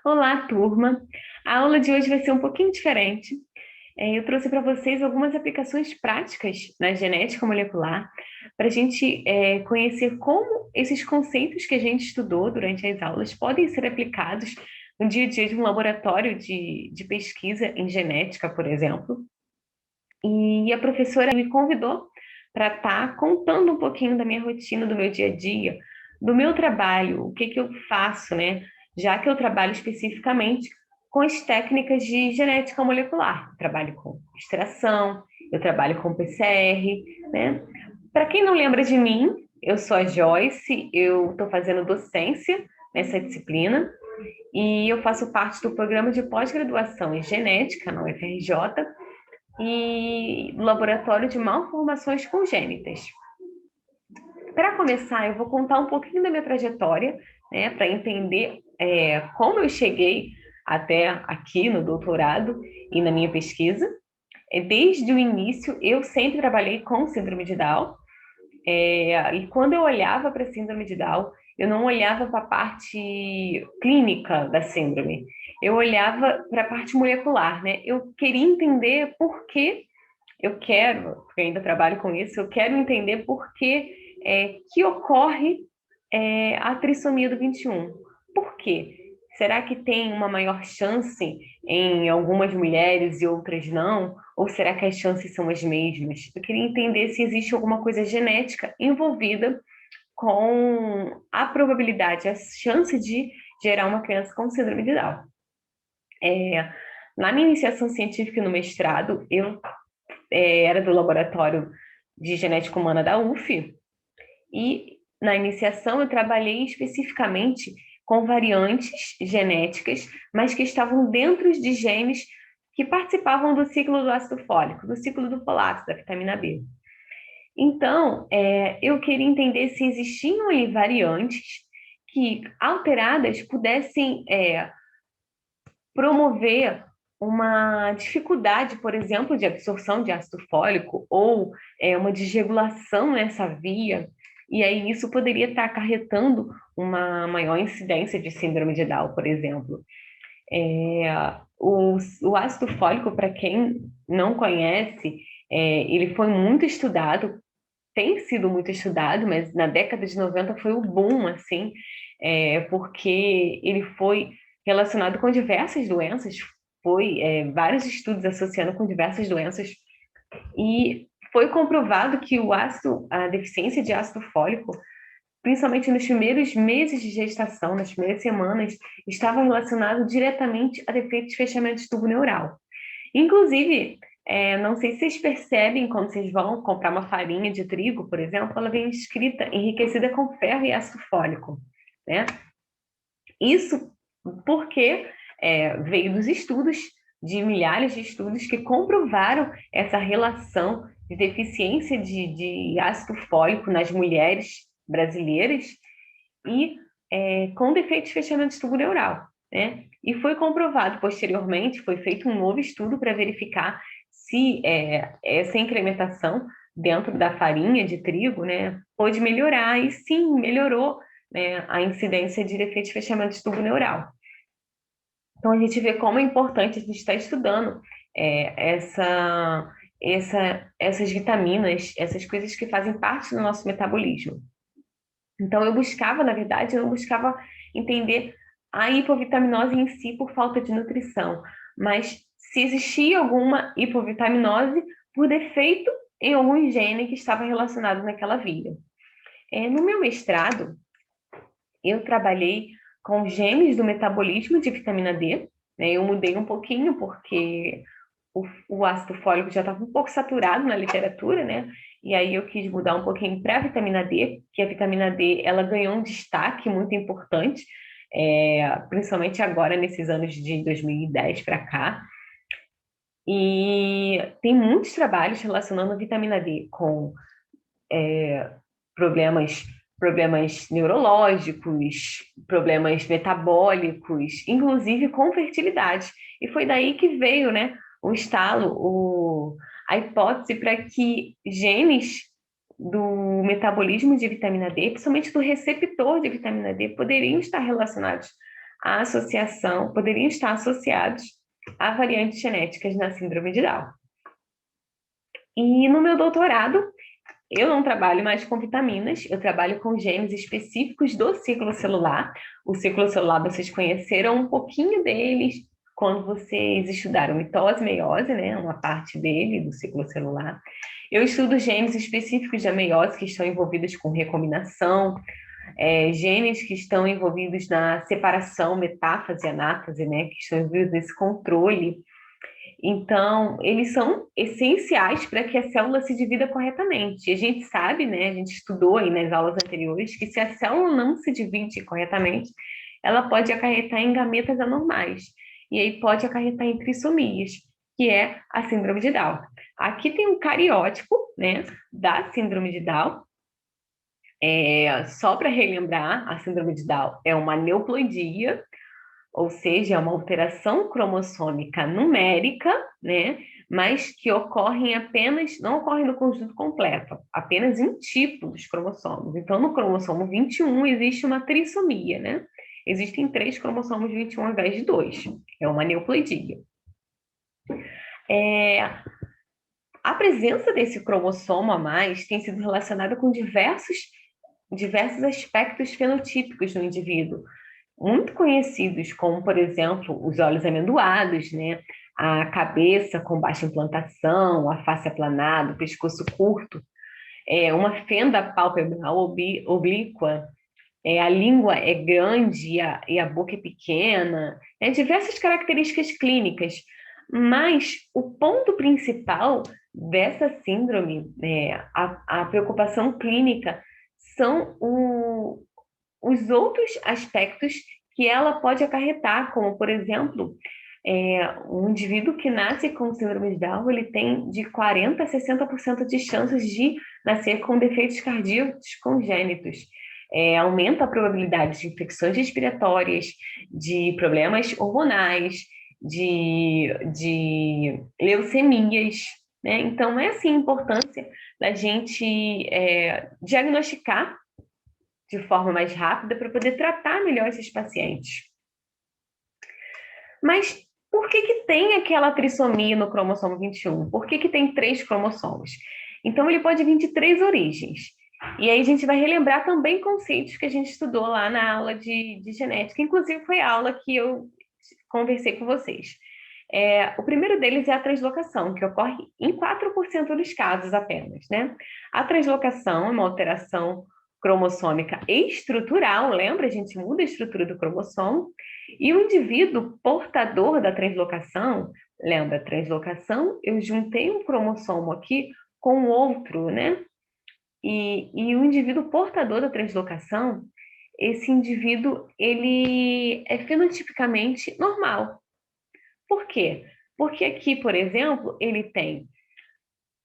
Olá, turma! A aula de hoje vai ser um pouquinho diferente. Eu trouxe para vocês algumas aplicações práticas na genética molecular para a gente conhecer como esses conceitos que a gente estudou durante as aulas podem ser aplicados no dia a dia de um laboratório de pesquisa em genética, por exemplo. E a professora me convidou para estar contando um pouquinho da minha rotina, do meu dia a dia, do meu trabalho, o que que eu faço, né? Já que eu trabalho especificamente com as técnicas de genética molecular. Eu trabalho com extração, eu trabalho com PCR, né? Para quem não lembra de mim, eu sou a Joyce, eu estou fazendo docência nessa disciplina e eu faço parte do programa de pós-graduação em genética na UFRJ e do laboratório de malformações congênitas. Para começar, eu vou contar um pouquinho da minha trajetória, né, para entender como eu cheguei até aqui no doutorado e na minha pesquisa. Desde o início, eu sempre trabalhei com síndrome de Down, e quando eu olhava para a síndrome de Down, eu não olhava para a parte clínica da síndrome, eu olhava para a parte molecular, né? Eu queria entender por que porque ainda trabalho com isso, eu quero entender por que ocorre a trissomia do 21. Por quê? Será que tem uma maior chance em algumas mulheres e outras não? Ou será que as chances são as mesmas? Eu queria entender se existe alguma coisa genética envolvida com a probabilidade, a chance de gerar uma criança com síndrome de Down. Na minha iniciação científica no mestrado, eu era do laboratório de genética humana da UF, e na iniciação eu trabalhei especificamente com variantes genéticas, mas que estavam dentro de genes que participavam do ciclo do ácido fólico, do ciclo do folato, da vitamina B. Então, eu queria entender se existiam ali variantes que, alteradas, pudessem promover uma dificuldade, por exemplo, de absorção de ácido fólico ou uma desregulação nessa via, e aí isso poderia estar acarretando uma maior incidência de síndrome de Down, por exemplo. O ácido fólico, para quem não conhece, ele foi muito estudado, tem sido muito estudado, mas na década de 90 foi o boom, assim, porque ele foi relacionado com diversas doenças, vários estudos associando com diversas doenças, e foi comprovado que a deficiência de ácido fólico, principalmente nos primeiros meses de gestação, nas primeiras semanas, estava relacionado diretamente a defeitos de fechamento de tubo neural. Inclusive, não sei se vocês percebem quando vocês vão comprar uma farinha de trigo, por exemplo, ela vem escrita enriquecida com ferro e ácido fólico, né? Isso porque veio dos estudos, de milhares de estudos que comprovaram essa relação de deficiência de ácido fólico nas mulheres brasileiras e com defeito de fechamento de tubo neural, né? E foi comprovado posteriormente, foi feito um novo estudo para verificar se essa incrementação dentro da farinha de trigo, né, pôde melhorar, e sim, melhorou, né, a incidência de defeito de fechamento de tubo neural. Então, a gente vê como é importante a gente estar estudando essas vitaminas, essas coisas que fazem parte do nosso metabolismo. Então, na verdade, eu não buscava entender a hipovitaminose em si por falta de nutrição, mas se existia alguma hipovitaminose por defeito em algum gene que estava relacionado naquela via. No meu mestrado, eu trabalhei com genes do metabolismo de vitamina D, né? Eu mudei um pouquinho porque o ácido fólico já estava um pouco saturado na literatura, né? E aí eu quis mudar um pouquinho para a vitamina D, que a vitamina D ela ganhou um destaque muito importante, principalmente agora nesses anos de 2010 para cá. E tem muitos trabalhos relacionando a vitamina D com problemas, problemas neurológicos, problemas metabólicos, inclusive com fertilidade. E foi daí que veio, né, o estalo, a hipótese para que genes do metabolismo de vitamina D, principalmente do receptor de vitamina D, poderiam estar relacionados à associação, poderiam estar associados a variantes genéticas na síndrome de Down. E no meu doutorado, eu não trabalho mais com vitaminas, eu trabalho com genes específicos do ciclo celular. O ciclo celular, vocês conheceram um pouquinho deles quando vocês estudaram mitose e meiose, né? Uma parte dele, do ciclo celular. Eu estudo genes específicos da meiose que estão envolvidos com recombinação, genes que estão envolvidos na separação, metáfase e anáfase, né? Que estão envolvidos nesse controle. Então, eles são essenciais para que a célula se divida corretamente. E a gente sabe, né, a gente estudou aí nas aulas anteriores, que se a célula não se divide corretamente, ela pode acarretar em gametas anormais. E aí pode acarretar em trissomias, que é a síndrome de Down. Aqui tem um cariótipo, né, da síndrome de Down. Só para relembrar, a síndrome de Down é uma aneuploidia, ou seja, é uma alteração cromossômica numérica, né? Mas que ocorrem apenas, não ocorrem no conjunto completo, apenas em tipo dos cromossomos. Então, no cromossomo 21 existe uma trissomia, né? Existem 3 cromossomos 21 ao invés de 2. É uma aneuploidia. A presença desse cromossomo a mais tem sido relacionada com diversos aspectos fenotípicos no indivíduo, muito conhecidos, como, por exemplo, os olhos amendoados, né? A cabeça com baixa implantação, a face aplanada, o pescoço curto, uma fenda palpebral oblíqua, a língua é grande e a boca é pequena, diversas características clínicas. Mas o ponto principal dessa síndrome, a preocupação clínica, são os outros aspectos que ela pode acarretar, como, por exemplo, um indivíduo que nasce com síndrome de Down, ele tem de 40% a 60% de chances de nascer com defeitos cardíacos congênitos. Aumenta a probabilidade de infecções respiratórias, de problemas hormonais, de leucemias, né? Então, é assim a importância da gente diagnosticar de forma mais rápida para poder tratar melhor esses pacientes. Mas por que tem aquela trissomia no cromossomo 21? Por que tem 3 cromossomos? Então, ele pode vir de 3 origens. E aí a gente vai relembrar também conceitos que a gente estudou lá na aula de genética. Inclusive, foi a aula que eu conversei com vocês. O primeiro deles é a translocação, que ocorre em 4% dos casos apenas, né? A translocação é uma alteração cromossômica estrutural, lembra? A gente muda a estrutura do cromossomo. E o indivíduo portador da translocação, lembra? Translocação, eu juntei um cromossomo aqui com outro, né? E o indivíduo portador da translocação, esse indivíduo, ele é fenotipicamente normal. Por quê? Porque aqui, por exemplo, ele tem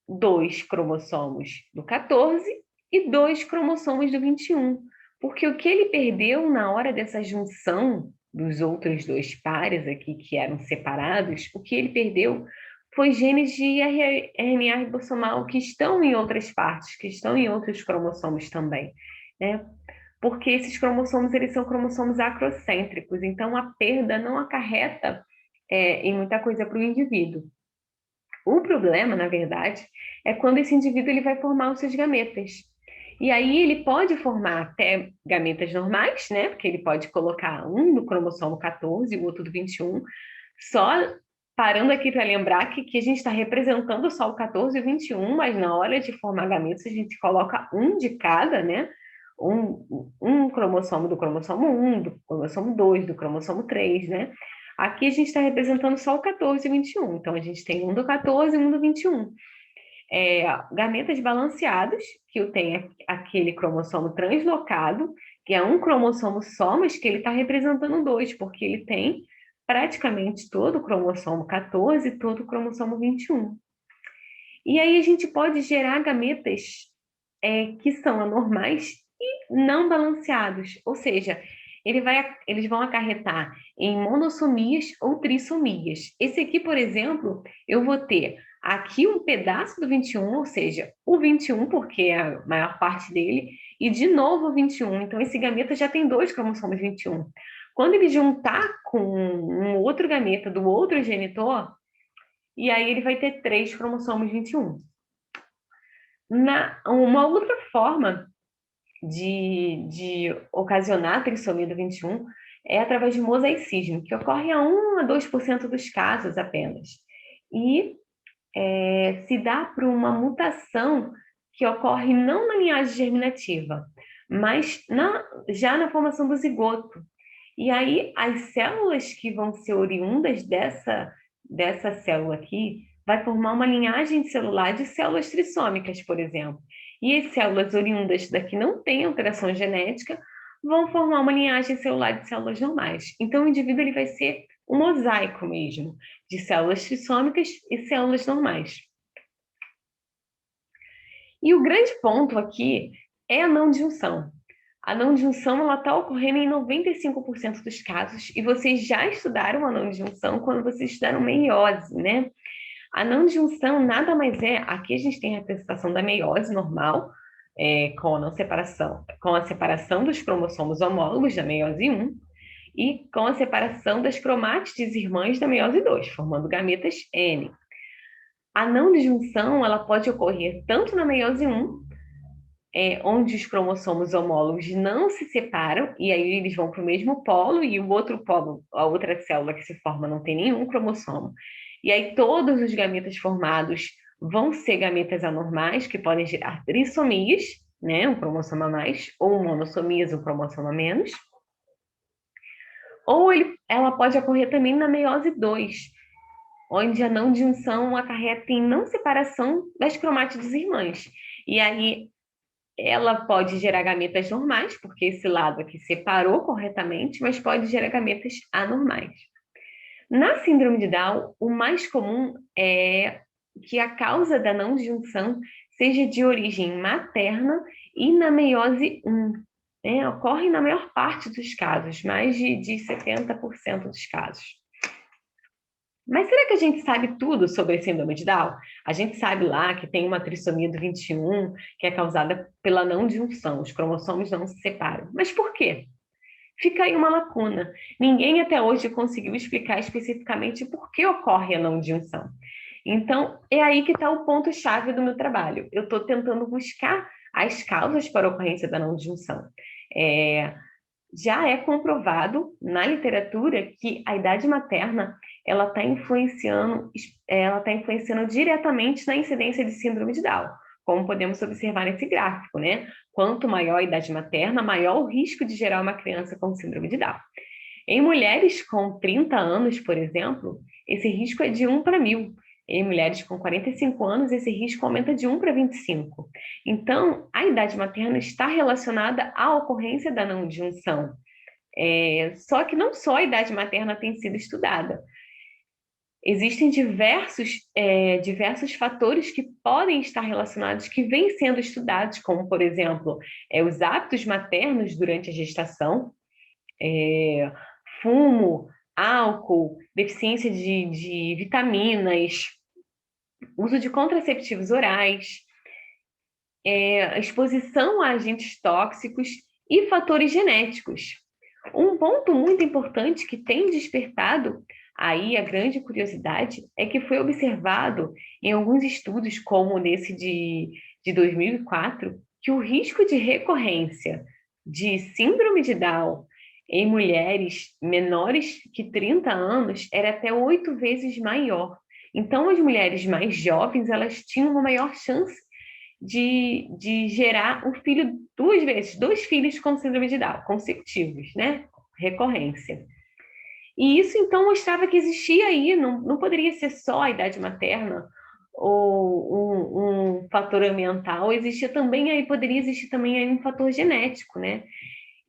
2 cromossomos do 14 e 2 cromossomos do 21. Porque o que ele perdeu na hora dessa junção dos outros 2 pares aqui, que eram separados, o que ele perdeu foi genes de RNA ribossomal que estão em outras partes, que estão em outros cromossomos também, né? Porque esses cromossomos, eles são cromossomos acrocêntricos, então a perda não acarreta em muita coisa para o indivíduo. O problema, na verdade, é quando esse indivíduo ele vai formar os seus gametas. E aí ele pode formar até gametas normais, né? Porque ele pode colocar um do cromossomo 14 e o outro do 21. Só parando aqui para lembrar que a gente está representando só o 14 e o 21, mas na hora de formar gametas a gente coloca um de cada, né? Um cromossomo do cromossomo 1, do cromossomo 2, do cromossomo 3, né? Aqui a gente está representando só o 14 e o 21. Então, a gente tem um do 14 e um do 21. Gametas balanceados, que tem aquele cromossomo translocado, que é um cromossomo só, mas que ele está representando 2, porque ele tem praticamente todo o cromossomo 14 e todo o cromossomo 21. E aí a gente pode gerar gametas que são anormais e não balanceados, ou seja, eles vão acarretar em monossomias ou trissomias. Esse aqui, por exemplo, eu vou ter aqui um pedaço do 21, ou seja, o 21, porque é a maior parte dele, e de novo o 21. Então, esse gameta já tem 2 cromossomos 21. Quando ele juntar com um outro gameta do outro genitor, e aí ele vai ter 3 cromossomos 21. Uma outra forma de ocasionar a trissomia do 21 é através de mosaicismo, que ocorre a 1 a 2% dos casos apenas. E se dá por uma mutação que ocorre não na linhagem germinativa, mas já na formação do zigoto. E aí, as células que vão ser oriundas dessa célula aqui vai formar uma linhagem celular de células trissômicas, por exemplo. E as células oriundas daqui não têm alteração genética, vão formar uma linhagem celular de células normais. Então, o indivíduo ele vai ser um mosaico mesmo, de células trissômicas e células normais. E o grande ponto aqui é a não disjunção. A não disjunção está ocorrendo em 95% dos casos, e vocês já estudaram a não disjunção quando vocês estudaram meiose, né? A não disjunção nada mais é, aqui a gente tem a representação da meiose normal, com a separação dos cromossomos homólogos da meiose 1 e com a separação das cromátides irmãs da meiose 2, formando gametas N. A não disjunção ela pode ocorrer tanto na meiose 1, onde os cromossomos homólogos não se separam, e aí eles vão para o mesmo polo, e o outro polo, a outra célula que se forma, não tem nenhum cromossomo. E aí todos os gametas formados vão ser gametas anormais, que podem gerar trissomias, né, um cromossomo a mais, ou monossomias, um cromossomo a menos. Ou ela pode ocorrer também na meiose 2, onde a não disjunção acarreta em não separação das cromátides irmãs. E aí ela pode gerar gametas normais, porque esse lado aqui separou corretamente, mas pode gerar gametas anormais. Na síndrome de Down, o mais comum é que a causa da não disjunção seja de origem materna e na meiose 1. Ocorre na maior parte dos casos, mais de 70% dos casos. Mas será que a gente sabe tudo sobre a síndrome de Down? A gente sabe lá que tem uma trissomia do 21, que é causada pela não disjunção, os cromossomos não se separam. Mas por quê? Fica aí uma lacuna. Ninguém até hoje conseguiu explicar especificamente por que ocorre a não disjunção. Então, é aí que está o ponto-chave do meu trabalho. Eu estou tentando buscar as causas para a ocorrência da não disjunção. Já é comprovado na literatura que a idade materna ela está influenciando diretamente na incidência de síndrome de Down, como podemos observar nesse gráfico, né? Quanto maior a idade materna, maior o risco de gerar uma criança com síndrome de Down. Em mulheres com 30 anos, por exemplo, esse risco é de 1 para 1000. Em mulheres com 45 anos, esse risco aumenta de 1 para 25. Então, a idade materna está relacionada à ocorrência da não disjunção. Só que não só a idade materna tem sido estudada. Existem diversos fatores que podem estar relacionados, que vêm sendo estudados, como, por exemplo, os hábitos maternos durante a gestação, fumo, álcool, deficiência de vitaminas, uso de contraceptivos orais, exposição a agentes tóxicos e fatores genéticos. Um ponto muito importante que tem despertado aí a grande curiosidade é que foi observado em alguns estudos, como nesse de 2004, que o risco de recorrência de síndrome de Down em mulheres menores que 30 anos era até 8 vezes maior. Então, as mulheres mais jovens, elas tinham uma maior chance de gerar um filho 2 vezes, 2 filhos com síndrome de Down, consecutivos, né? Recorrência. E isso, então, mostrava que existia aí, não poderia ser só a idade materna ou um fator ambiental, poderia existir também aí um fator genético, né?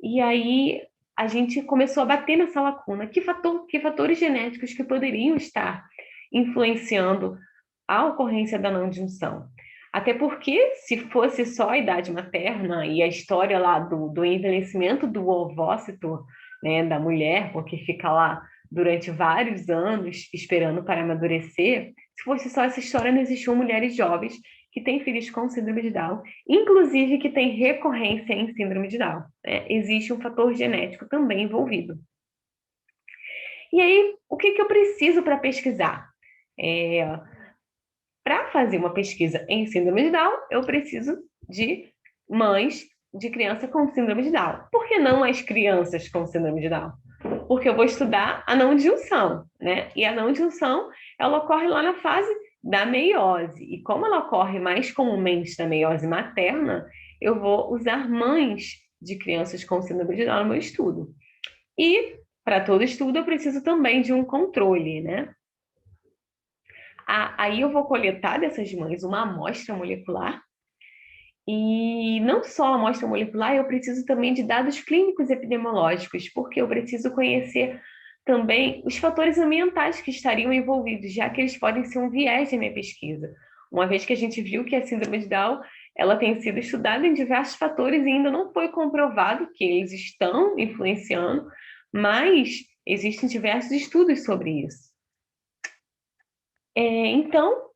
E aí a gente começou a bater nessa lacuna. Que fatores genéticos que poderiam estar influenciando a ocorrência da não disjunção? Até porque, se fosse só a idade materna e a história lá do envelhecimento do ovócito né, da mulher, porque fica lá durante vários anos esperando para amadurecer. Se fosse só essa história, não existiam mulheres jovens que têm filhos com síndrome de Down, inclusive que têm recorrência em síndrome de Down, né? Existe um fator genético também envolvido. E aí, o que eu preciso para pesquisar? Para fazer uma pesquisa em síndrome de Down, eu preciso de mães de criança com síndrome de Down. Por que não as crianças com síndrome de Down? Porque eu vou estudar a não disjunção, né? E a não disjunção, ela ocorre lá na fase da meiose. E como ela ocorre mais comumente na meiose materna, eu vou usar mães de crianças com síndrome de Down no meu estudo. E para todo estudo eu preciso também de um controle, né? Aí eu vou coletar dessas mães uma amostra molecular. E não só a amostra molecular, eu preciso também de dados clínicos epidemiológicos, porque eu preciso conhecer também os fatores ambientais que estariam envolvidos, já que eles podem ser um viés da minha pesquisa. Uma vez que a gente viu que a síndrome de Down, ela tem sido estudada em diversos fatores e ainda não foi comprovado que eles estão influenciando, mas existem diversos estudos sobre isso. Então,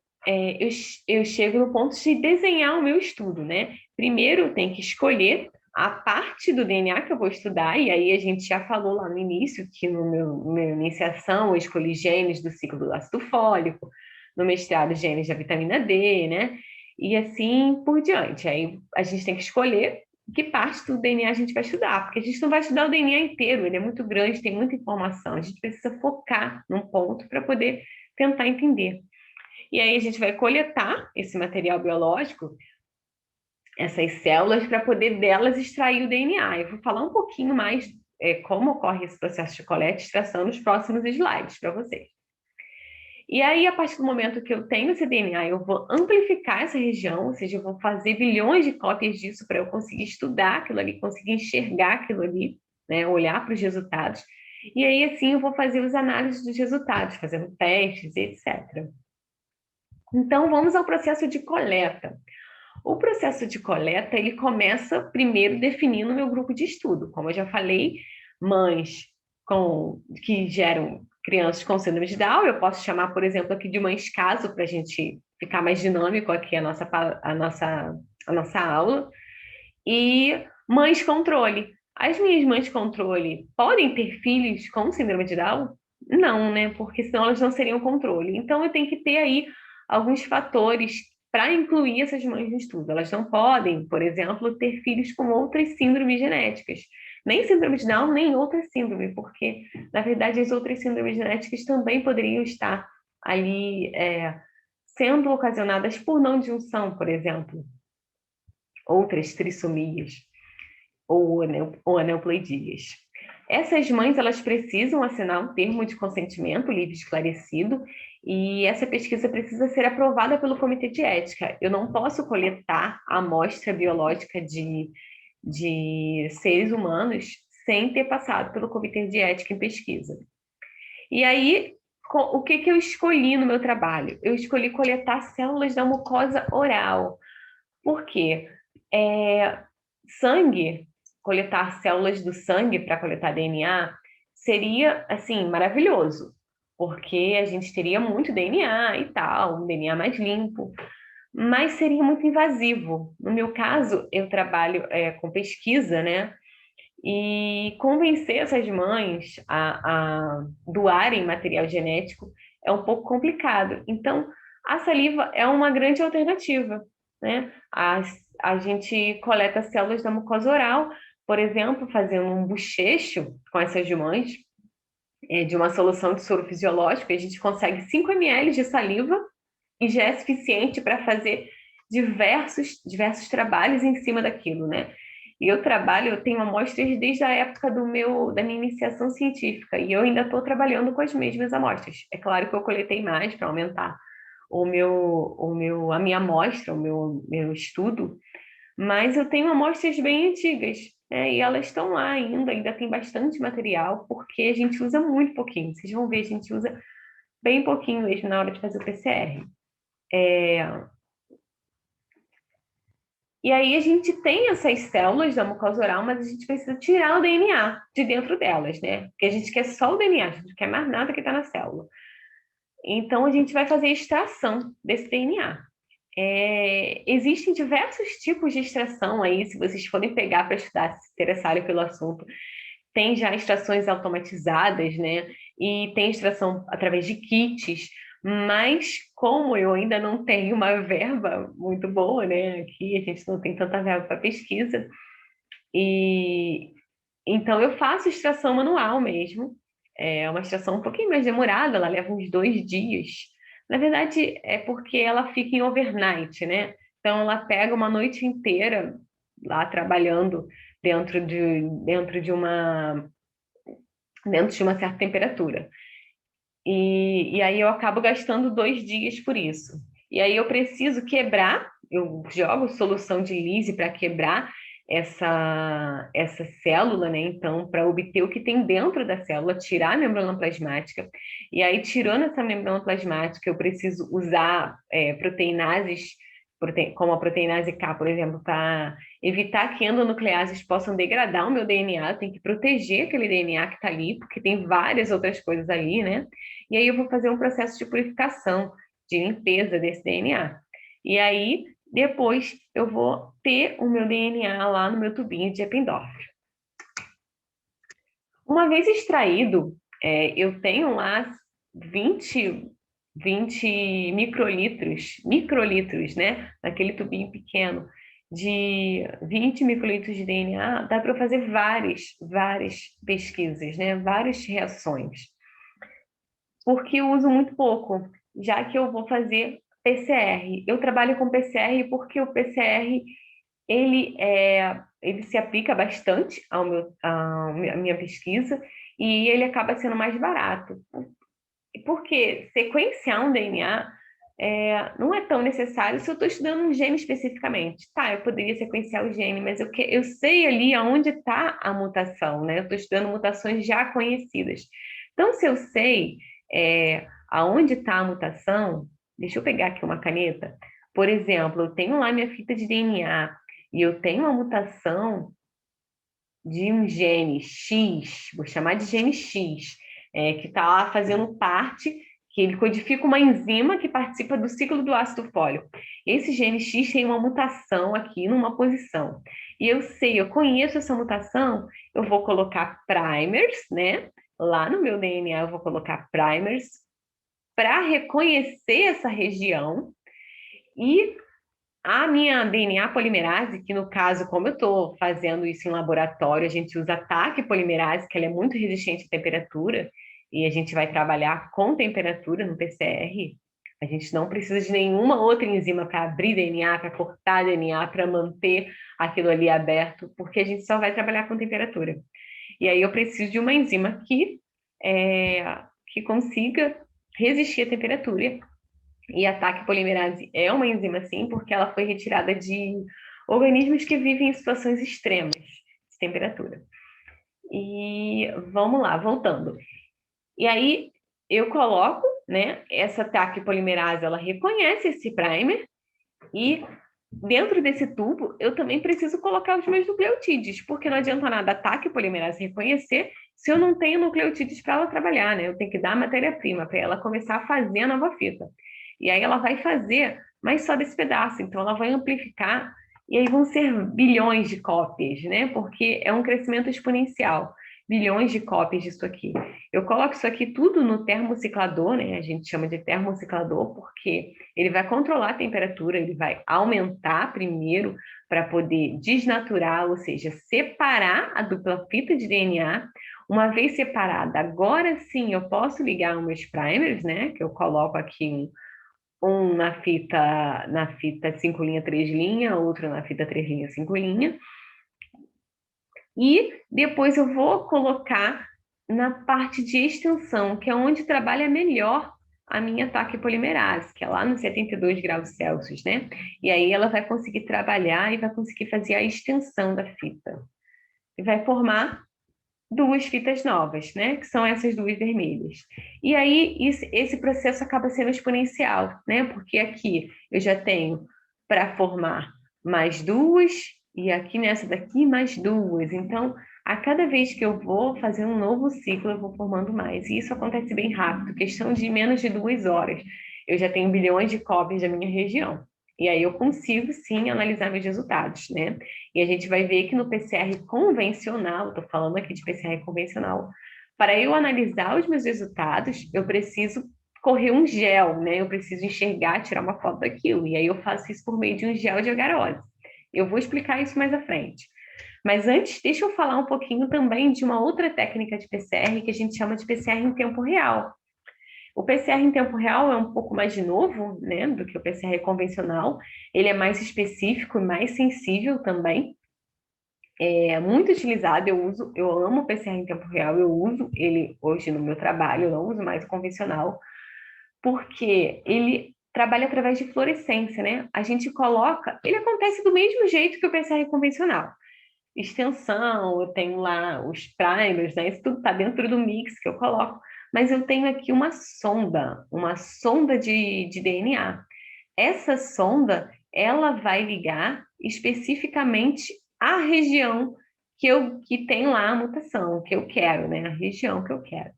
eu chego no ponto de desenhar o meu estudo, né? Primeiro, eu tenho que escolher a parte do DNA que eu vou estudar, e aí a gente já falou lá no início que no minha iniciação eu escolhi genes do ciclo do ácido fólico, no mestrado genes da vitamina D, né? E assim por diante. Aí a gente tem que escolher que parte do DNA a gente vai estudar, porque a gente não vai estudar o DNA inteiro, ele é muito grande, tem muita informação, a gente precisa focar num ponto para poder tentar entender. E aí a gente vai coletar esse material biológico, essas células, para poder delas extrair o DNA. Eu vou falar um pouquinho mais como ocorre esse processo de coleta e extração nos próximos slides para vocês. E aí, a partir do momento que eu tenho esse DNA, eu vou amplificar essa região, ou seja, eu vou fazer bilhões de cópias disso para eu conseguir estudar aquilo ali, conseguir enxergar aquilo ali, né, olhar para os resultados. E aí, assim, eu vou fazer as análises dos resultados, fazendo testes, etc. Então, vamos ao processo de coleta. O processo de coleta, ele começa primeiro definindo o meu grupo de estudo. Como eu já falei, mães que geram crianças com síndrome de Down, eu posso chamar, por exemplo, aqui de mães caso, para a gente ficar mais dinâmico aqui a nossa aula. E mães controle. As minhas mães controle podem ter filhos com síndrome de Down? Não, né? Porque senão elas não seriam controle. Então eu tenho que ter aí alguns fatores para incluir essas mães no estudo. Elas não podem, por exemplo, ter filhos com outras síndromes genéticas. Nem síndrome de Down, nem outra síndrome, porque, na verdade, as outras síndromes genéticas também poderiam estar ali sendo ocasionadas por não disjunção, por exemplo, outras trissomias ou aneuploidias. Essas mães, elas precisam assinar um termo de consentimento livre e esclarecido, e essa pesquisa precisa ser aprovada pelo Comitê de Ética. Eu não posso coletar a amostra biológica de seres humanos sem ter passado pelo Comitê de Ética em pesquisa. E aí, o que eu escolhi no meu trabalho? Eu escolhi coletar células da mucosa oral. Por quê? Sangue, coletar células do sangue para coletar DNA seria, assim, maravilhoso, porque a gente teria muito DNA e tal, um DNA mais limpo, mas seria muito invasivo. No meu caso, eu trabalho com pesquisa, né? E convencer essas mães a doarem material genético é um pouco complicado. Então, a saliva é uma grande alternativa, né? A gente coleta células da mucosa oral, por exemplo, fazendo um bochecho com essas mães de uma solução de soro fisiológico, a gente consegue 5 ml de saliva e já é suficiente para fazer diversos trabalhos em cima daquilo, né? E eu tenho amostras desde a época da minha iniciação científica, e eu ainda estou trabalhando com as mesmas amostras. É claro que eu coletei mais para aumentar a minha amostra, o meu estudo, mas eu tenho amostras bem antigas, né? E elas estão lá ainda tem bastante material, porque a gente usa muito pouquinho. Vocês vão ver, a gente usa bem pouquinho mesmo na hora de fazer o PCR. E aí a gente tem essas células da mucosa oral, mas a gente precisa tirar o DNA de dentro delas, né? Porque a gente quer só o DNA, a gente não quer mais nada que está na célula. Então a gente vai fazer a extração desse DNA. Existem diversos tipos de extração aí, se vocês forem pegar para estudar, se interessarem pelo assunto. Tem já extrações automatizadas, né? E tem extração através de kits, mas como eu ainda não tenho uma verba muito boa, né? Aqui a gente não tem tanta verba para pesquisa, e então eu faço extração manual mesmo. É uma extração um pouquinho mais demorada, ela leva uns 2 dias. Na verdade, é porque ela fica em overnight, né? Então ela pega uma noite inteira lá trabalhando dentro de uma certa temperatura. E aí eu acabo gastando 2 dias por isso. E aí eu preciso quebrar, eu jogo solução de Lise para quebrar essa célula, né? Então, para obter o que tem dentro da célula, tirar a membrana plasmática. E aí, tirando essa membrana plasmática, eu preciso usar proteinases, como a proteinase K, por exemplo, para evitar que endonucleases possam degradar o meu DNA, tem que proteger aquele DNA que está ali, porque tem várias outras coisas ali, né? E aí eu vou fazer um processo de purificação, de limpeza desse DNA. E aí, depois, eu vou ter o meu DNA lá no meu tubinho de Eppendorf. Uma vez extraído, eu tenho lá 20 microlitros, né? Naquele tubinho pequeno, de 20 microlitros de DNA, dá para eu fazer várias pesquisas, né? Várias reações. Porque eu uso muito pouco, já que eu vou fazer PCR. Eu trabalho com PCR porque o PCR ele se aplica bastante à minha pesquisa e ele acaba sendo mais barato. Porque sequenciar um DNA não é tão necessário se eu estou estudando um gene especificamente. Tá, eu poderia sequenciar o gene, mas eu sei ali aonde está a mutação, né? Eu estou estudando mutações já conhecidas. Então, se eu sei aonde está a mutação, deixa eu pegar aqui uma caneta. Por exemplo, eu tenho lá minha fita de DNA e eu tenho uma mutação de um gene X, vou chamar de gene X, que está lá fazendo parte, que ele codifica uma enzima que participa do ciclo do ácido fólico. Esse gene X tem uma mutação aqui numa posição. E eu conheço essa mutação, eu vou colocar primers, né? Lá no meu DNA eu vou colocar primers para reconhecer essa região e a minha DNA polimerase, que no caso, como eu estou fazendo isso em laboratório, a gente usa a TAC polimerase, que ela é muito resistente à temperatura, e a gente vai trabalhar com temperatura no PCR. A gente não precisa de nenhuma outra enzima para abrir DNA, para cortar DNA, para manter aquilo ali aberto, porque a gente só vai trabalhar com temperatura. E aí eu preciso de uma enzima que consiga resistir à temperatura, e a TAC polimerase é uma enzima, sim, porque ela foi retirada de organismos que vivem em situações extremas de temperatura. E vamos lá, voltando. E aí eu coloco, né, essa TAC polimerase, ela reconhece esse primer e dentro desse tubo eu também preciso colocar os meus nucleotídeos, porque não adianta nada a TAC polimerase reconhecer se eu não tenho nucleotídeos para ela trabalhar, né? Eu tenho que dar matéria-prima para ela começar a fazer a nova fita. E aí ela vai fazer, mas só desse pedaço. Então ela vai amplificar e aí vão ser bilhões de cópias, né? Porque é um crescimento exponencial. Bilhões de cópias disso aqui. Eu coloco isso aqui tudo no termociclador, né? A gente chama de termociclador porque ele vai controlar a temperatura, ele vai aumentar primeiro para poder desnaturar, ou seja, separar a dupla fita de DNA. Uma vez separada, agora sim eu posso ligar os meus primers, né? Que eu coloco aqui um na fita 5 linha, 3 linha, outro na fita 3 linha, 5 linha. E depois eu vou colocar na parte de extensão, que é onde trabalha melhor a minha TAC polimerase, que é lá nos 72 graus Celsius, né? E aí ela vai conseguir trabalhar e vai conseguir fazer a extensão da fita. E vai formar 2 fitas novas, né? Que são essas 2 vermelhas. E aí esse processo acaba sendo exponencial, né? Porque aqui eu já tenho para formar mais duas, e aqui nessa daqui mais duas. Então, a cada vez que eu vou fazer um novo ciclo, eu vou formando mais. E isso acontece bem rápido, questão de menos de 2 horas. Eu já tenho bilhões de cópias da minha região. E aí eu consigo, sim, analisar meus resultados, né? E a gente vai ver que no PCR convencional, estou falando aqui de PCR convencional, para eu analisar os meus resultados, eu preciso correr um gel, né? Eu preciso enxergar, tirar uma foto daquilo. E aí eu faço isso por meio de um gel de agarose. Eu vou explicar isso mais à frente. Mas antes, deixa eu falar um pouquinho também de uma outra técnica de PCR que a gente chama de PCR em tempo real. O PCR em tempo real é um pouco mais de novo, né, do que o PCR convencional. Ele é mais específico e mais sensível também. É muito utilizado, eu amo o PCR em tempo real, eu uso ele hoje no meu trabalho, eu não uso mais o convencional, porque ele trabalha através de fluorescência, né? A gente coloca, ele acontece do mesmo jeito que o PCR convencional. Extensão, eu tenho lá os primers, né? Isso tudo está dentro do mix que eu coloco, mas eu tenho aqui uma sonda de DNA. Essa sonda, ela vai ligar especificamente a região que tem lá a mutação, que eu quero, né? A região que eu quero.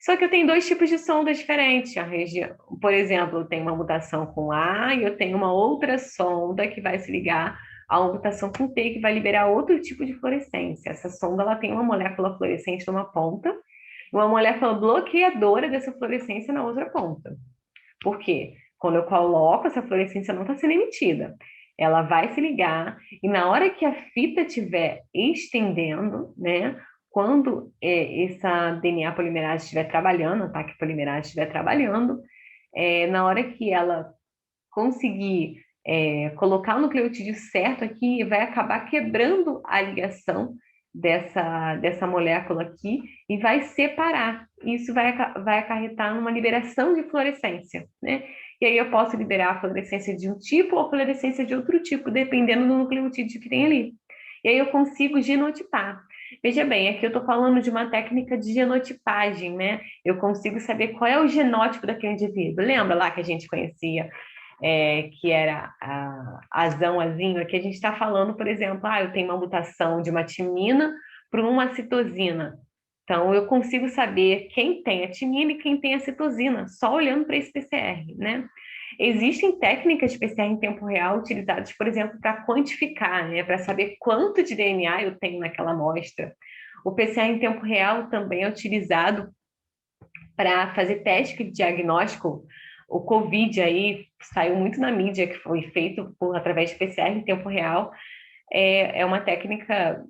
Só que eu tenho dois tipos de sonda diferentes. A região, por exemplo, eu tenho uma mutação com A e eu tenho uma outra sonda que vai se ligar a uma mutação com T, que vai liberar outro tipo de fluorescência. Essa sonda ela tem uma molécula fluorescente numa ponta e uma molécula bloqueadora dessa fluorescência na outra ponta. Por quê? Quando eu coloco, essa fluorescência não está sendo emitida. Ela vai se ligar e na hora que a fita estiver estendendo, né? Quando essa DNA polimerase estiver trabalhando, a TAC polimerase estiver trabalhando, na hora que ela conseguir colocar o nucleotídeo certo aqui, vai acabar quebrando a ligação dessa molécula aqui e vai separar. Isso vai acarretar numa liberação de fluorescência, né? E aí eu posso liberar a fluorescência de um tipo ou a fluorescência de outro tipo, dependendo do nucleotídeo que tem ali. E aí eu consigo genotipar. Veja bem, aqui eu estou falando de uma técnica de genotipagem, né? Eu consigo saber qual é o genótipo daquele indivíduo. Lembra lá que a gente conhecia que era a azão, azinho, aqui a gente está falando, por exemplo, eu tenho uma mutação de uma timina para uma citosina. Então, eu consigo saber quem tem a timina e quem tem a citosina, só olhando para esse PCR, né? Existem técnicas de PCR em tempo real utilizadas, por exemplo, para quantificar, né? Para saber quanto de DNA eu tenho naquela amostra. O PCR em tempo real também é utilizado para fazer teste de diagnóstico. O Covid aí saiu muito na mídia, que foi feito através de PCR em tempo real. É uma técnica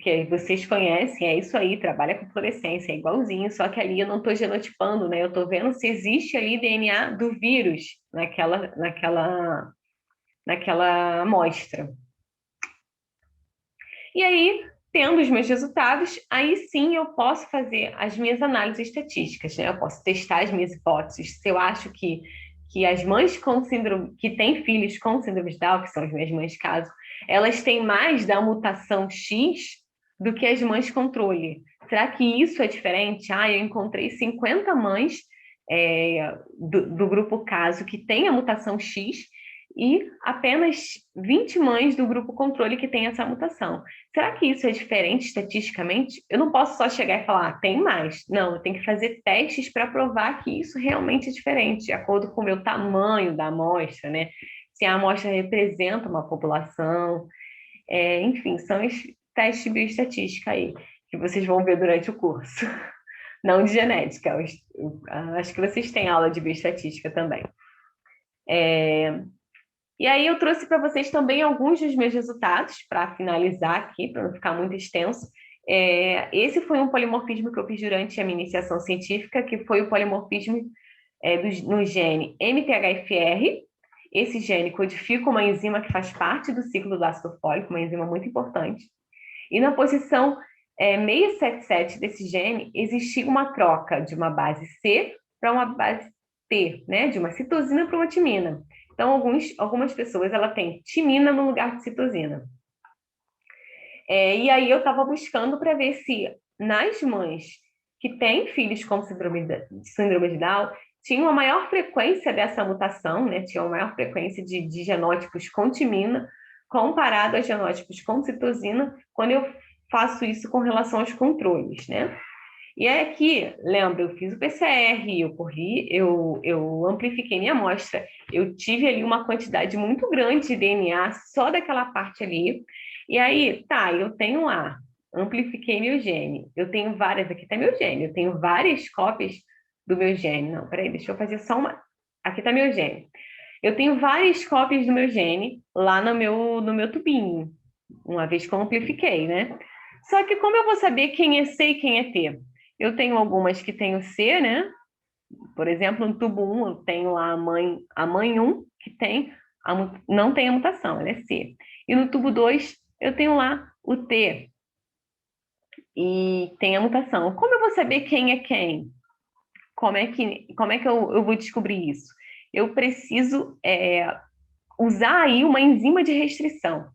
que vocês conhecem, é isso aí, trabalha com fluorescência, é igualzinho, só que ali eu não estou genotipando, né? Eu estou vendo se existe ali DNA do vírus naquela amostra. E aí, tendo os meus resultados, aí sim eu posso fazer as minhas análises estatísticas, né? Eu posso testar as minhas hipóteses. Se eu acho que as mães com síndrome, que têm filhos com síndrome de Down, que são as minhas mães de caso, elas têm mais da mutação X do que as mães controle. Será que isso é diferente? Eu encontrei 50 mães do grupo caso que tem a mutação X e apenas 20 mães do grupo controle que tem essa mutação. Será que isso é diferente estatisticamente? Eu não posso só chegar e falar, tem mais. Não, eu tenho que fazer testes para provar que isso realmente é diferente, de acordo com o meu tamanho da amostra, né? Se a amostra representa uma população, enfim, são os testes de bioestatística aí, que vocês vão ver durante o curso. Não de genética, acho que vocês têm aula de bioestatística também. E aí eu trouxe para vocês também alguns dos meus resultados, para finalizar aqui, para não ficar muito extenso. Esse foi um polimorfismo que eu fiz durante a minha iniciação científica, que foi o polimorfismo no gene MTHFR. Esse gene codifica uma enzima que faz parte do ciclo do ácido fólico, uma enzima muito importante. E na posição 677 desse gene, existia uma troca de uma base C para uma base T, né? De uma citosina para uma timina. Então, algumas pessoas ela tem timina no lugar de citosina. E aí eu estava buscando para ver se nas mães que têm filhos com síndrome de Down tinham uma maior frequência dessa mutação, né? Tinha uma maior frequência de genótipos com timina comparado a genótipos com citosina, quando eu faço isso com relação aos controles, né? E aí aqui, lembra, eu fiz o PCR, eu amplifiquei minha amostra, eu tive ali uma quantidade muito grande de DNA só daquela parte ali. E aí, tá, eu tenho lá, amplifiquei meu gene. Eu tenho várias, aqui tá meu gene, eu tenho várias cópias do meu gene. Não, peraí, deixa eu fazer só uma. Aqui tá meu gene. Eu tenho várias cópias do meu gene lá no meu tubinho, uma vez que eu amplifiquei, né? Só que como eu vou saber quem é C e quem é T? Eu tenho algumas que tenho C, né? Por exemplo, no tubo 1, eu tenho lá a mãe 1, que não tem a mutação, ela é C. E no tubo 2, eu tenho lá o T, e tem a mutação. Como eu vou saber quem é quem? Como é que eu vou descobrir isso? Eu preciso usar aí uma enzima de restrição.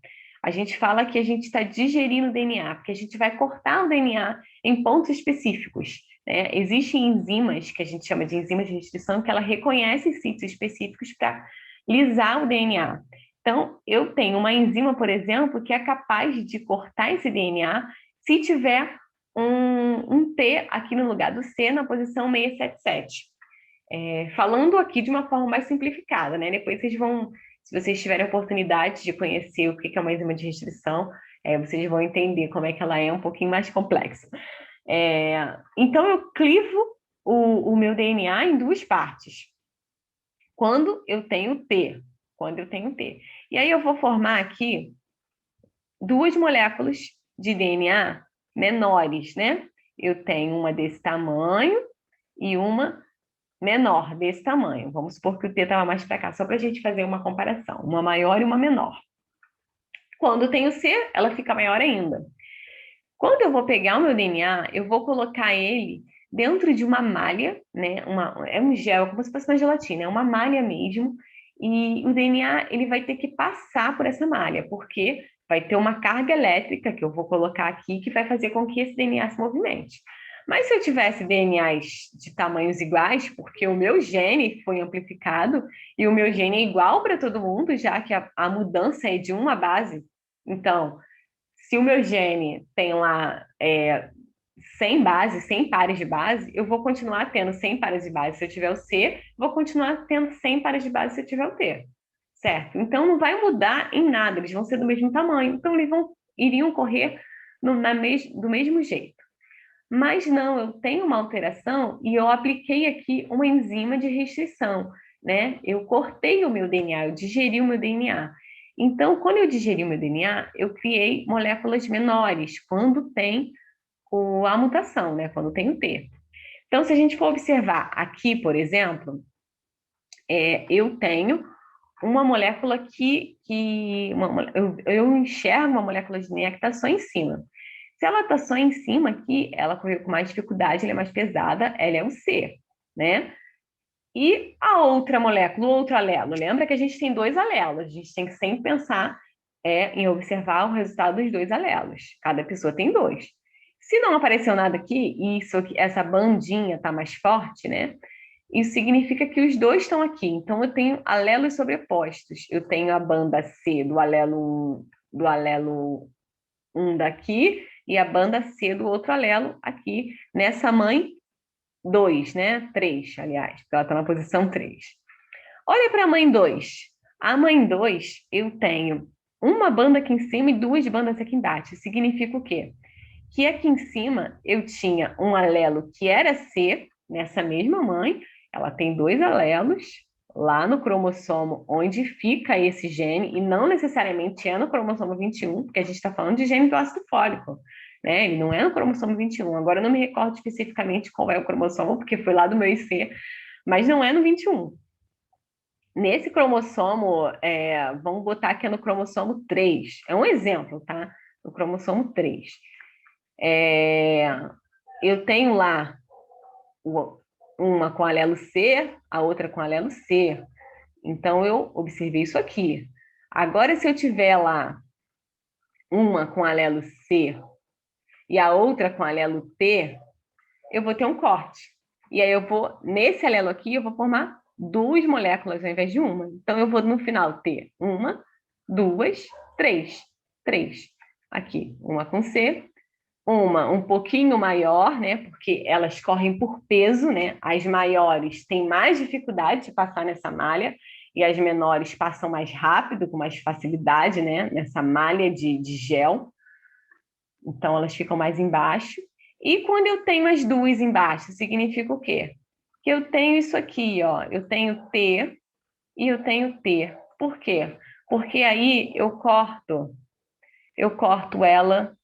A gente fala que a gente está digerindo o DNA, porque a gente vai cortar o DNA em pontos específicos, né? Existem enzimas, que a gente chama de enzimas de restrição, que ela reconhece sítios específicos para lisar o DNA. Então, eu tenho uma enzima, por exemplo, que é capaz de cortar esse DNA se tiver um T aqui no lugar do C na posição 677. Falando aqui de uma forma mais simplificada, né? Depois vocês vão, se vocês tiverem a oportunidade de conhecer o que é uma enzima de restrição, vocês vão entender como é que ela é um pouquinho mais complexa. Então, eu clivo o meu DNA em duas partes. Quando eu tenho T. E aí eu vou formar aqui duas moléculas de DNA menores, né? Eu tenho uma desse tamanho e uma menor desse tamanho. Vamos supor que o T estava mais para cá, só para a gente fazer uma comparação. Uma maior e uma menor. Quando tem o C, ela fica maior ainda. Quando eu vou pegar o meu DNA, eu vou colocar ele dentro de uma malha, né? É um gel, como se fosse uma gelatina, é uma malha mesmo. E o DNA ele vai ter que passar por essa malha, porque vai ter uma carga elétrica que eu vou colocar aqui que vai fazer com que esse DNA se movimente. Mas se eu tivesse DNAs de tamanhos iguais, porque o meu gene foi amplificado e o meu gene é igual para todo mundo, já que a mudança é de uma base, então se o meu gene tem lá 100 bases, 100 pares de base, eu vou continuar tendo 100 pares de base se eu tiver o C, vou continuar tendo 100 pares de base se eu tiver o T, certo? Então não vai mudar em nada, eles vão ser do mesmo tamanho, então eles iriam correr do mesmo jeito. Mas não, eu tenho uma alteração e eu apliquei aqui uma enzima de restrição, né? Eu cortei o meu DNA, eu digeri o meu DNA. Então, quando eu digeri o meu DNA, eu criei moléculas menores, quando tem a mutação, né? Quando tem o T. Então, se a gente for observar aqui, por exemplo, eu tenho uma molécula eu enxergo uma molécula de DNA que está só em cima. Se ela está só em cima aqui, ela correu com mais dificuldade, ela é mais pesada, ela é o C, né? E a outra molécula, o outro alelo, lembra que a gente tem dois alelos, a gente tem que sempre pensar em observar o resultado dos dois alelos. Cada pessoa tem dois. Se não apareceu nada aqui, e essa bandinha está mais forte, né? Isso significa que os dois estão aqui. Então, eu tenho alelos sobrepostos. Eu tenho a banda C do alelo 1 daqui e a banda C do outro alelo aqui, nessa mãe 2, né? 3, aliás, porque ela está na posição 3. Olha para a mãe 2. A mãe 2, eu tenho uma banda aqui em cima e duas bandas aqui embaixo. Significa o quê? Que aqui em cima eu tinha um alelo que era C, nessa mesma mãe, ela tem dois alelos lá no cromossomo onde fica esse gene, e não necessariamente é no cromossomo 21, porque a gente está falando de gene do ácido fólico, né? Ele não é no cromossomo 21. Agora eu não me recordo especificamente qual é o cromossomo, porque foi lá do meu IC, mas não é no 21. Nesse cromossomo, vamos botar que é no cromossomo 3, é um exemplo, tá? No cromossomo 3. Eu tenho lá uma com alelo C, a outra com alelo C. Então, eu observei isso aqui. Agora, se eu tiver lá uma com alelo C e a outra com alelo T, eu vou ter um corte. E aí, nesse alelo aqui, eu vou formar duas moléculas ao invés de uma. Então, eu vou, no final, ter uma, duas, três. Três. Aqui, uma com C, uma um pouquinho maior, né? Porque elas correm por peso, né? As maiores têm mais dificuldade de passar nessa malha e as menores passam mais rápido, com mais facilidade, né? Nessa malha de gel. Então, elas ficam mais embaixo. E quando eu tenho as duas embaixo, significa o quê? Que eu tenho isso aqui, ó. Eu tenho T e eu tenho T. Por quê? Porque aí eu corto ela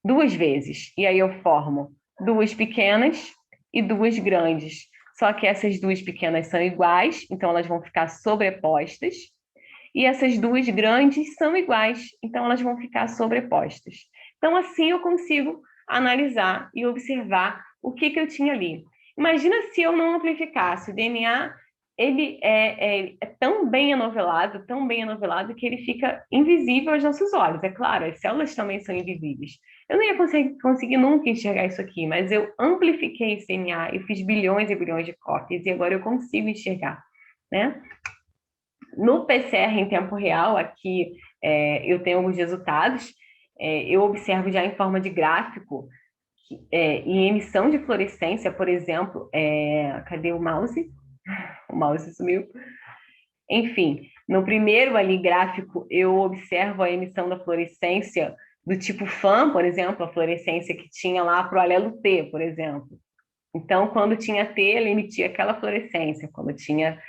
duas vezes. E aí eu formo duas pequenas e duas grandes. Só que essas duas pequenas são iguais, então elas vão ficar sobrepostas. E essas duas grandes são iguais, então elas vão ficar sobrepostas. Então, assim eu consigo analisar e observar o que eu tinha ali. Imagina se eu não amplificasse. O DNA, ele é tão bem anovelado, que ele fica invisível aos nossos olhos. É claro, as células também são invisíveis. Eu não ia conseguir nunca enxergar isso aqui, mas eu amplifiquei esse DNA, eu fiz bilhões e bilhões de cópias, e agora eu consigo enxergar, né? No PCR em tempo real, aqui eu tenho alguns resultados, eu observo já em forma de gráfico, em emissão de fluorescência, por exemplo, cadê o mouse? O mouse sumiu. Enfim, no primeiro ali gráfico, eu observo a emissão da fluorescência do tipo FAM, por exemplo, a fluorescência que tinha lá para o alelo T, por exemplo. Então, quando tinha T, ele emitia aquela fluorescência. Quando tinha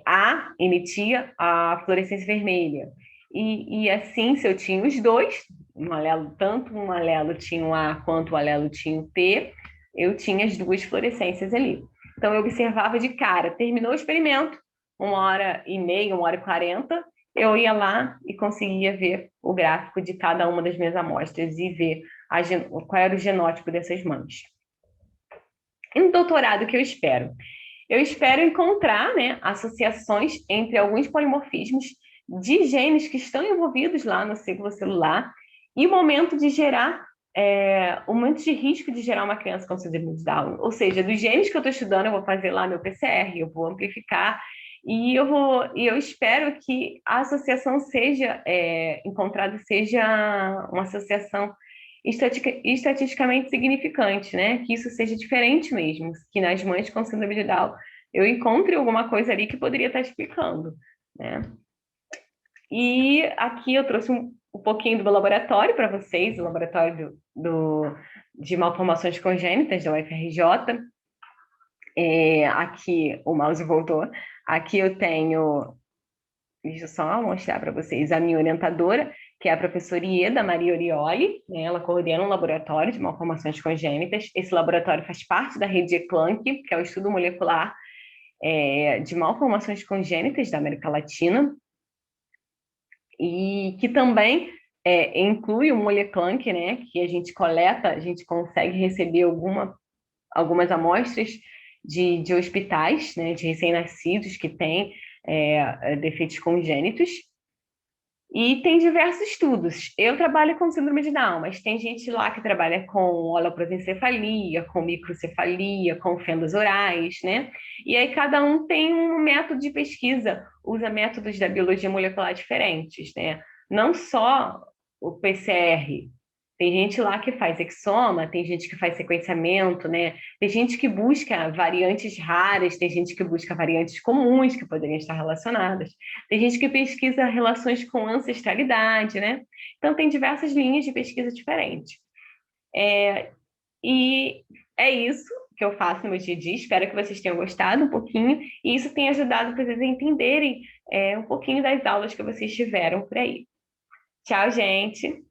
A, emitia a fluorescência vermelha. E assim, se eu tinha os dois, um alelo, tanto um alelo tinha o A quanto o alelo tinha o T, eu tinha as duas fluorescências ali. Então, eu observava de cara. Terminou o experimento, 1h30, 1h40, eu ia lá e conseguia ver o gráfico de cada uma das minhas amostras e ver qual era o genótipo dessas mães. E no doutorado, o que eu espero? Eu espero encontrar, né, associações entre alguns polimorfismos de genes que estão envolvidos lá no ciclo celular e o momento de gerar, o momento de risco de gerar uma criança com síndrome de Down. Ou seja, dos genes que eu estou estudando, eu vou fazer lá meu PCR, eu vou amplificar e eu espero que a associação seja encontrada, seja uma associação estatisticamente significante, né? Que isso seja diferente mesmo, que nas mães com síndrome de Down eu encontre alguma coisa ali que poderia estar explicando, né? E aqui eu trouxe um pouquinho do meu laboratório para vocês, o laboratório de malformações congênitas da UFRJ. Aqui o mouse voltou. Aqui eu tenho, deixa eu só mostrar para vocês, a minha orientadora, que é a professora Ieda Maria Orioli, né? Ela coordena um laboratório de malformações congênitas. Esse laboratório faz parte da rede ECLANC, que é o estudo molecular de malformações congênitas da América Latina, e que também inclui o Moleclank, né, que a gente coleta, a gente consegue receber algumas amostras de hospitais, né, de recém-nascidos que têm defeitos congênitos. E tem diversos estudos. Eu trabalho com síndrome de Down, mas tem gente lá que trabalha com holoprosencefalia, com microcefalia, com fendas orais, né? E aí cada um tem um método de pesquisa, usa métodos da biologia molecular diferentes, né? Não só o PCR. Tem gente lá que faz exoma, tem gente que faz sequenciamento, né? Tem gente que busca variantes raras, tem gente que busca variantes comuns que poderiam estar relacionadas. Tem gente que pesquisa relações com ancestralidade, né? Então, tem diversas linhas de pesquisa diferentes. E é isso que eu faço no meu dia a dia. Espero que vocês tenham gostado um pouquinho e isso tenha ajudado vocês a entenderem um pouquinho das aulas que vocês tiveram por aí. Tchau, gente!